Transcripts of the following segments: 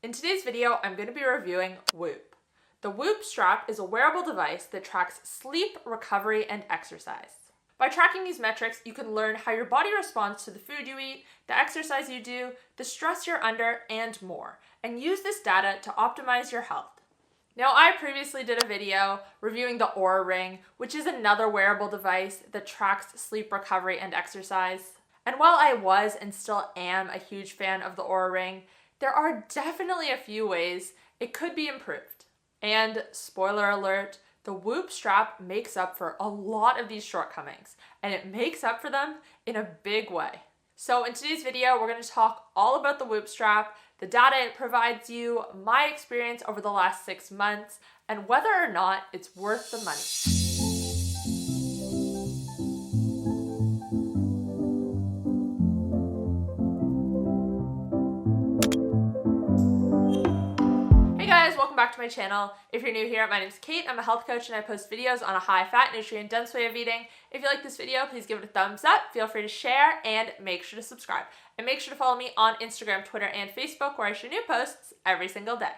In today's video, I'm going to be reviewing Whoop. The Whoop strap is a wearable device that tracks sleep, recovery, and exercise. By tracking these metrics, you can learn how your body responds to the food you eat, the exercise you do, the stress you're under, and more, and use this data to optimize your health. Now, I previously did a video reviewing the Oura Ring, which is another wearable device that tracks sleep, recovery, and exercise. And while I was and still am a huge fan of the Oura Ring, there are definitely a few ways it could be improved. And spoiler alert, the Whoop strap makes up for a lot of these shortcomings, and it makes up for them in a big way. So in today's video, we're going to talk all about the Whoop strap, the data it provides you, my experience over the last 6 months, and whether or not it's worth the money. Welcome back to my channel. If you're new here, my name is Kate. I'm a health coach and I post videos on a high-fat, nutrient-dense way of eating. If you like this video, please give it a thumbs up, feel free to share, and make sure to subscribe. And make sure to follow me on Instagram, Twitter, and Facebook, where I share new posts every single day.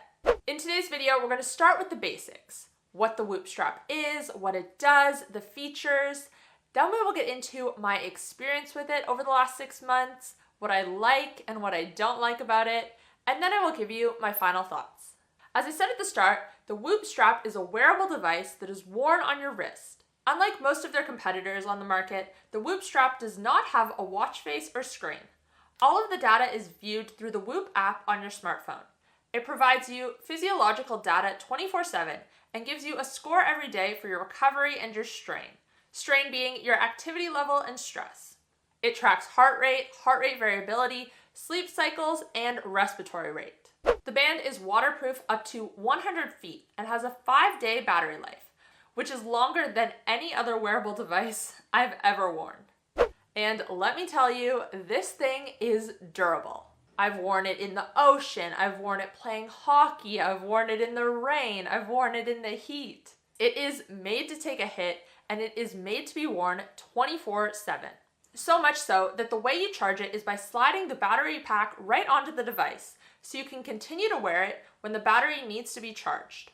In today's video, we're going to start with the basics. What the Whoop strap is, what it does, the features. Then we will get into my experience with it over the last 6 months, what I like and what I don't like about it, and then I will give you my final thoughts. As I said at the start, the Whoop strap is a wearable device that is worn on your wrist. Unlike most of their competitors on the market, the Whoop strap does not have a watch face or screen. All of the data is viewed through the Whoop app on your smartphone. It provides you physiological data 24/7 and gives you a score every day for your recovery and your strain. Strain being your activity level and stress. It tracks heart rate variability, sleep cycles, and respiratory rate. The band is waterproof up to 100 feet and has a 5-day battery life, which is longer than any other wearable device I've ever worn. And let me tell you, this thing is durable. I've worn it in the ocean, I've worn it playing hockey, I've worn it in the rain, I've worn it in the heat. It is made to take a hit, and it is made to be worn 24/7. So much so that the way you charge it is by sliding the battery pack right onto the device, so you can continue to wear it when the battery needs to be charged.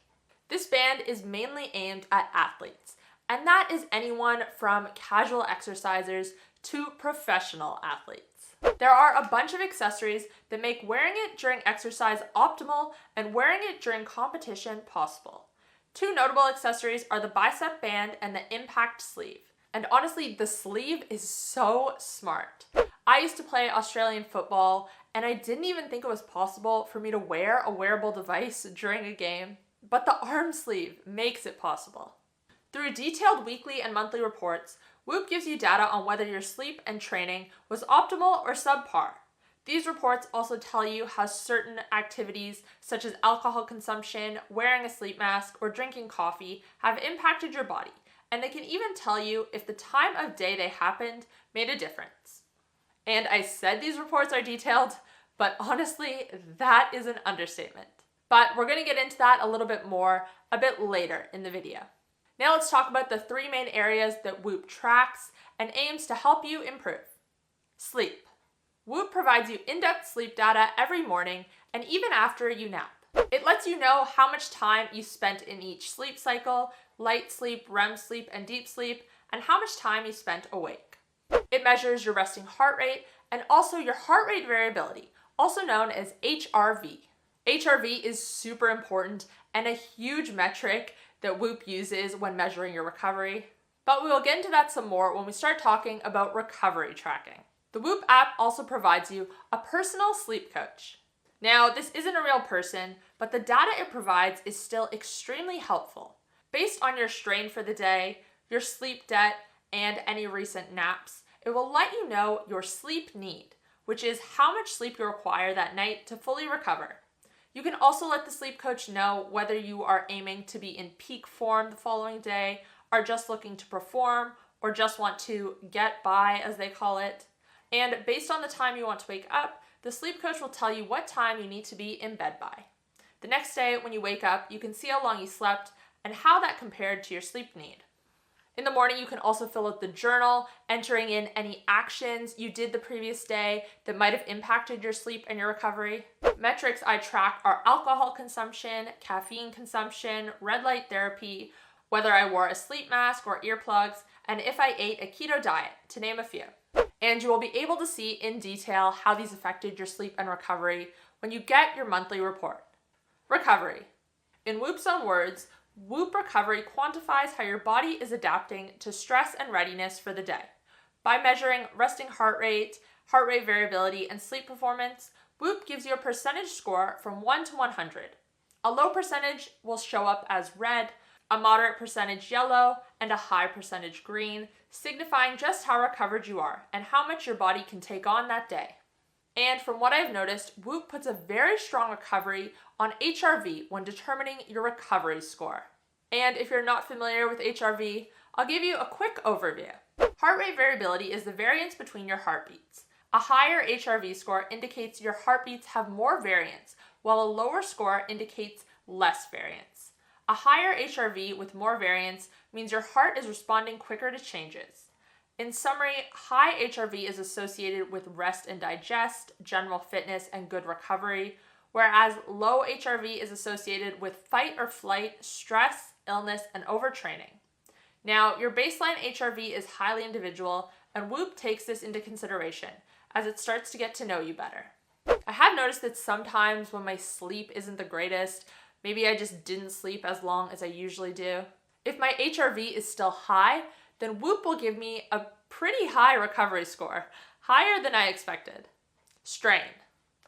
This band is mainly aimed at athletes, and that is anyone from casual exercisers to professional athletes. There are a bunch of accessories that make wearing it during exercise optimal and wearing it during competition possible. Two notable accessories are the bicep band and the impact sleeve. And honestly, the sleeve is so smart. I used to play Australian football, and I didn't even think it was possible for me to wear a wearable device during a game, but the arm sleeve makes it possible. Through detailed weekly and monthly reports, Whoop gives you data on whether your sleep and training was optimal or subpar. These reports also tell you how certain activities, such as alcohol consumption, wearing a sleep mask, or drinking coffee, have impacted your body. And they can even tell you if the time of day they happened made a difference. And I said these reports are detailed, but honestly, that is an understatement. But we're going to get into that a little bit more a bit later in the video. Now let's talk about the 3 main areas that Whoop tracks and aims to help you improve. Sleep. Whoop provides you in-depth sleep data every morning and even after you nap. It lets you know how much time you spent in each sleep cycle, light sleep, REM sleep, and deep sleep, and how much time you spent awake. It measures your resting heart rate and also your heart rate variability, also known as HRV. HRV is super important and a huge metric that Whoop uses when measuring your recovery, but we will get into that some more when we start talking about recovery tracking. The Whoop app also provides you a personal sleep coach. Now, this isn't a real person, but the data it provides is still extremely helpful. Based on your strain for the day, your sleep debt, and any recent naps, it will let you know your sleep need, which is how much sleep you require that night to fully recover. You can also let the sleep coach know whether you are aiming to be in peak form the following day, are just looking to perform, or just want to get by, as they call it. And based on the time you want to wake up, the sleep coach will tell you what time you need to be in bed by. The next day, when you wake up, you can see how long you slept and how that compared to your sleep need. In the morning, you can also fill out the journal, entering in any actions you did the previous day that might have impacted your sleep and your recovery. Metrics I track are alcohol consumption, caffeine consumption, red light therapy, whether I wore a sleep mask or earplugs, and if I ate a keto diet, to name a few. And you will be able to see in detail how these affected your sleep and recovery when you get your monthly report. Recovery. In Whoop's own words, Whoop Recovery quantifies how your body is adapting to stress and readiness for the day. By measuring resting heart rate variability, and sleep performance, Whoop gives you a percentage score from 1 to 100. A low percentage will show up as red, a moderate percentage yellow, and a high percentage green, signifying just how recovered you are and how much your body can take on that day. And from what I've noticed, Whoop puts a very strong recovery on HRV when determining your recovery score. And if you're not familiar with HRV, I'll give you a quick overview. Heart rate variability is the variance between your heartbeats. A higher HRV score indicates your heartbeats have more variance, while a lower score indicates less variance. A higher HRV with more variance means your heart is responding quicker to changes. In summary, high HRV is associated with rest and digest, general fitness, and good recovery, whereas low HRV is associated with fight or flight, stress, illness, and overtraining. Now, your baseline HRV is highly individual, and Whoop takes this into consideration as it starts to get to know you better. I have noticed that sometimes when my sleep isn't the greatest, maybe I just didn't sleep as long as I usually do. If my HRV is still high, then Whoop will give me a pretty high recovery score, higher than I expected. Strain.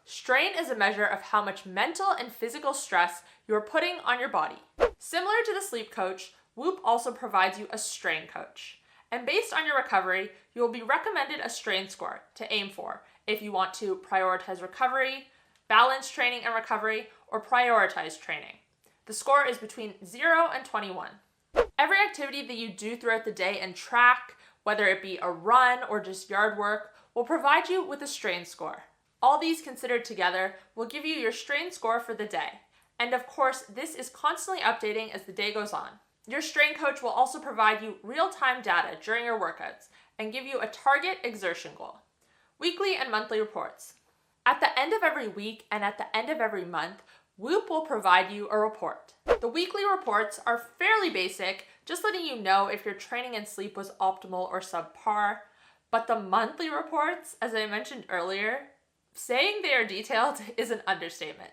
Strain is a measure of how much mental and physical stress you are putting on your body. Similar to the sleep coach, Whoop also provides you a strain coach. And based on your recovery, you will be recommended a strain score to aim for if you want to prioritize recovery, balance training and recovery, or prioritize training. The score is between 0 and 21. Every activity that you do throughout the day and track, whether it be a run or just yard work, will provide you with a strain score. All these considered together will give you your strain score for the day. And of course, this is constantly updating as the day goes on. Your strain coach will also provide you real-time data during your workouts and give you a target exertion goal. Weekly and monthly reports. At the end of every week and at the end of every month, Whoop will provide you a report. The weekly reports are fairly basic, just letting you know if your training and sleep was optimal or subpar. But the monthly reports, as I mentioned earlier, saying they are detailed is an understatement.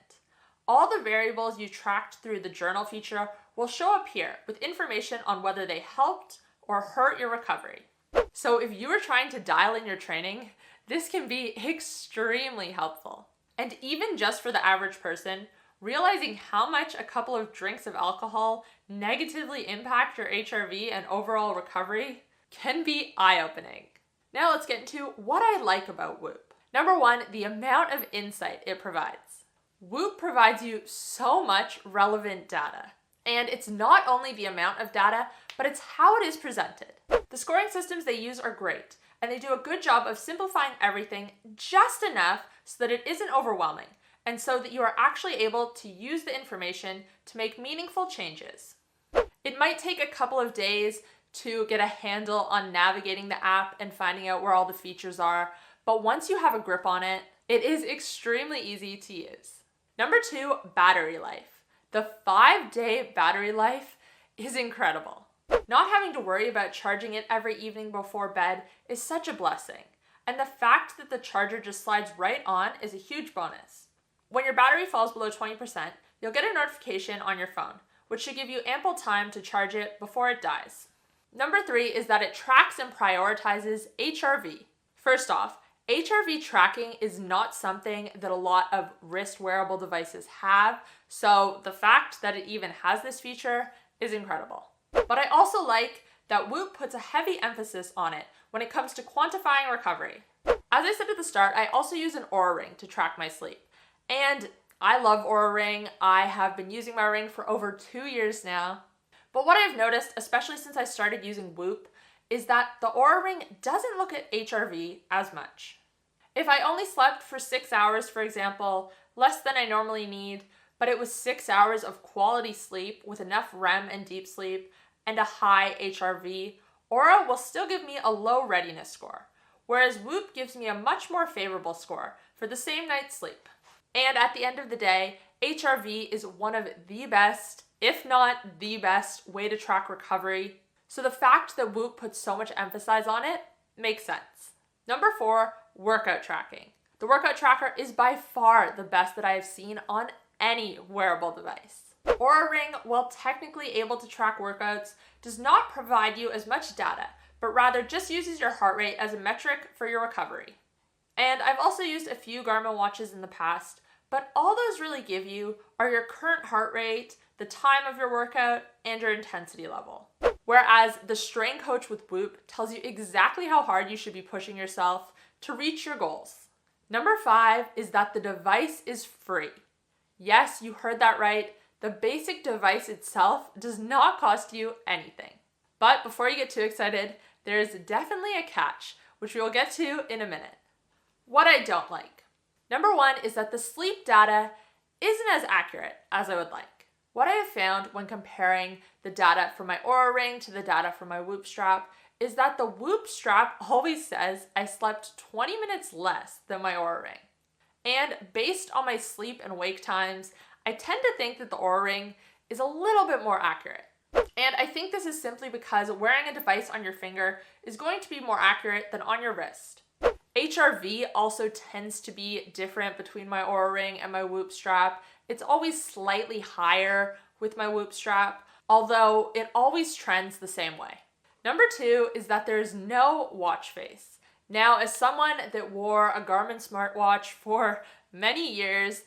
All the variables you tracked through the journal feature will show up here with information on whether they helped or hurt your recovery. So if you are trying to dial in your training, this can be extremely helpful. And even just for the average person, realizing how much a couple of drinks of alcohol negatively impact your HRV and overall recovery can be eye-opening. Now let's get into what I like about Whoop. Number one, the amount of insight it provides. Whoop provides you so much relevant data. And it's not only the amount of data, but it's how it is presented. The scoring systems they use are great, and they do a good job of simplifying everything just enough so that it isn't overwhelming, and so that you are actually able to use the information to make meaningful changes. It might take a couple of days to get a handle on navigating the app and finding out where all the features are, but once you have a grip on it, it is extremely easy to use. Number two, battery life. The 5-day battery life is incredible. Not having to worry about charging it every evening before bed is such a blessing, and the fact that the charger just slides right on is a huge bonus. When your battery falls below 20%, you'll get a notification on your phone, which should give you ample time to charge it before it dies. Number three is that it tracks and prioritizes HRV. First off, HRV tracking is not something that a lot of wrist wearable devices have, so the fact that it even has this feature is incredible. But I also like that Whoop puts a heavy emphasis on it when it comes to quantifying recovery. As I said at the start, I also use an Oura Ring to track my sleep. And I love Oura Ring. I have been using my ring for over 2 years now. But what I've noticed, especially since I started using Whoop, is that the Oura Ring doesn't look at HRV as much. If I only slept for 6 hours, for example, less than I normally need, but it was 6 hours of quality sleep with enough REM and deep sleep and a high HRV, Oura will still give me a low readiness score, whereas Whoop gives me a much more favorable score for the same night's sleep. And at the end of the day, HRV is one of the best, if not the best, way to track recovery. So the fact that Whoop puts so much emphasis on it makes sense. Number 4, workout tracking. The workout tracker is by far the best that I have seen on any wearable device. Oura Ring, while technically able to track workouts, does not provide you as much data, but rather just uses your heart rate as a metric for your recovery. And I've also used a few Garmin watches in the past, but all those really give you are your current heart rate, the time of your workout, and your intensity level. Whereas the Strain Coach with Whoop tells you exactly how hard you should be pushing yourself to reach your goals. Number 5 is that the device is free. Yes, you heard that right. The basic device itself does not cost you anything. But before you get too excited, there is definitely a catch, which we will get to in a minute. What I don't like. Number 1 is that the sleep data isn't as accurate as I would like. What I have found when comparing the data from my Oura Ring to the data from my Whoop strap is that the Whoop strap always says I slept 20 minutes less than my Oura Ring. And based on my sleep and wake times, I tend to think that the Oura Ring is a little bit more accurate. And I think this is simply because wearing a device on your finger is going to be more accurate than on your wrist. HRV also tends to be different between my Oura Ring and my Whoop strap. It's always slightly higher with my Whoop strap, although it always trends the same way. Number 2 is that there's no watch face. Now, as someone that wore a Garmin smartwatch for many years,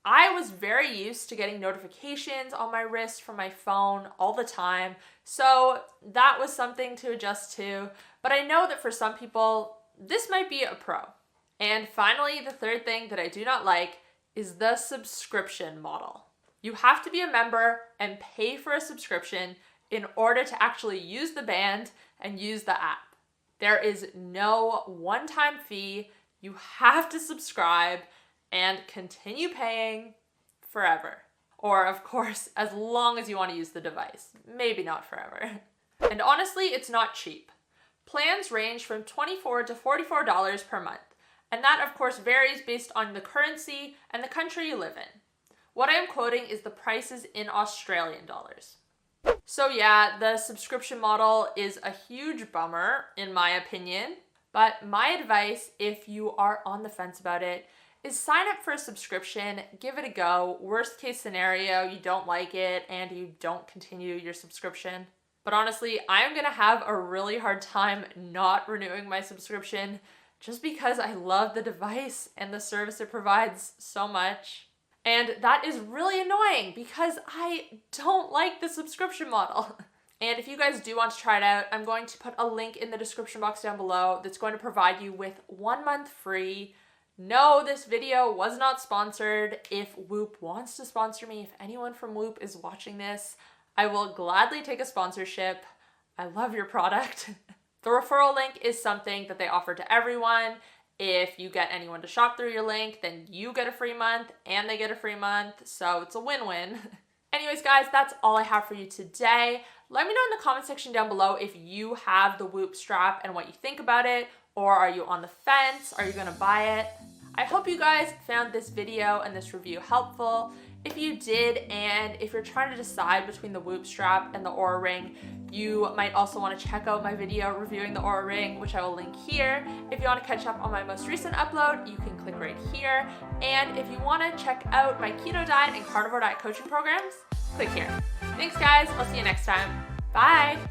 I was very used to getting notifications on my wrist from my phone all the time, so that was something to adjust to, but I know that for some people, this might be a pro. And finally, the third thing that I do not like is the subscription model. You have to be a member and pay for a subscription in order to actually use the band and use the app. There is no one-time fee. You have to subscribe and continue paying forever. Or of course, as long as you want to use the device. Maybe not forever. And honestly, it's not cheap. Plans range from $24 to $44 per month. And that of course varies based on the currency and the country you live in. What I am quoting is the prices in Australian dollars. So yeah, the subscription model is a huge bummer in my opinion, but my advice if you are on the fence about it is sign up for a subscription, give it a go. Worst case scenario, you don't like it and you don't continue your subscription. But honestly, I am gonna have a really hard time not renewing my subscription just because I love the device and the service it provides so much. And that is really annoying because I don't like the subscription model. And if you guys do want to try it out, I'm going to put a link in the description box down below that's going to provide you with 1 month free. No, this video was not sponsored. If Whoop wants to sponsor me, if anyone from Whoop is watching this, I will gladly take a sponsorship. I love your product. The referral link is something that they offer to everyone. If you get anyone to shop through your link, then you get a free month and they get a free month, so it's a win-win. Anyways, guys, that's all I have for you today. Let me know in the comment section down below if you have the Whoop strap and what you think about it, or are you on the fence? Are you gonna buy it? I hope you guys found this video and this review helpful. If you did, and if you're trying to decide between the Whoop strap and the Oura Ring, you might also want to check out my video reviewing the Oura Ring, which I will link here. If you want to catch up on my most recent upload, you can click right here. And if you want to check out my keto diet and carnivore diet coaching programs, click here. Thanks guys, I'll see you next time. Bye!